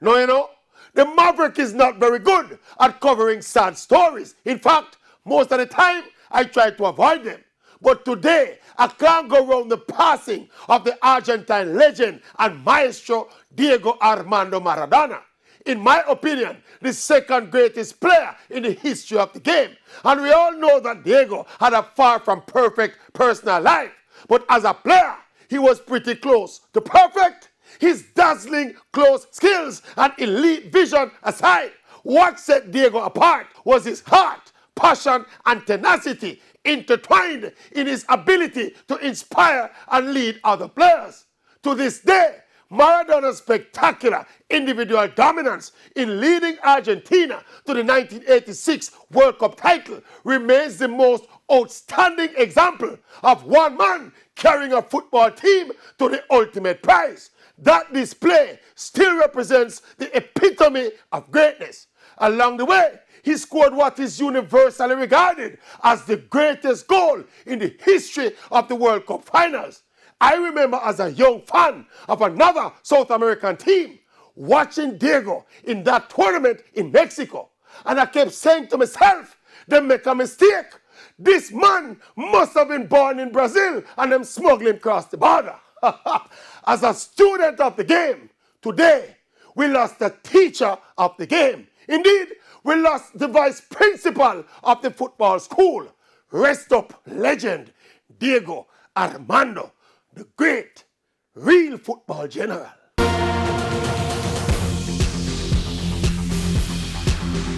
No, the Maverick is not very good at covering sad stories. In fact, most of the time, I try to avoid them. But today, I can't go around the passing of the Argentine legend and maestro Diego Armando Maradona. In my opinion, the second greatest player in the history of the game. And we all know that Diego had a far from perfect personal life. But as a player, he was pretty close to perfect. His dazzling close skills and elite vision aside, what set Diego apart was his heart, passion, and tenacity intertwined in his ability to inspire and lead other players. To this day, Maradona's spectacular individual dominance in leading Argentina to the 1986 World Cup title remains the most outstanding example of one man carrying a football team to the ultimate prize. That display still represents the epitome of greatness. Along the way, he scored what is universally regarded as the greatest goal in the history of the World Cup finals. I remember as a young fan of another South American team watching Diego in that tournament in Mexico. And I kept saying to myself, they make a mistake. This man must have been born in Brazil and them smuggling across the border. As a student of the game, today we lost the teacher of the game. Indeed, we lost the vice principal of the football school. Rest up, legend Diego Armando, the great, real football general.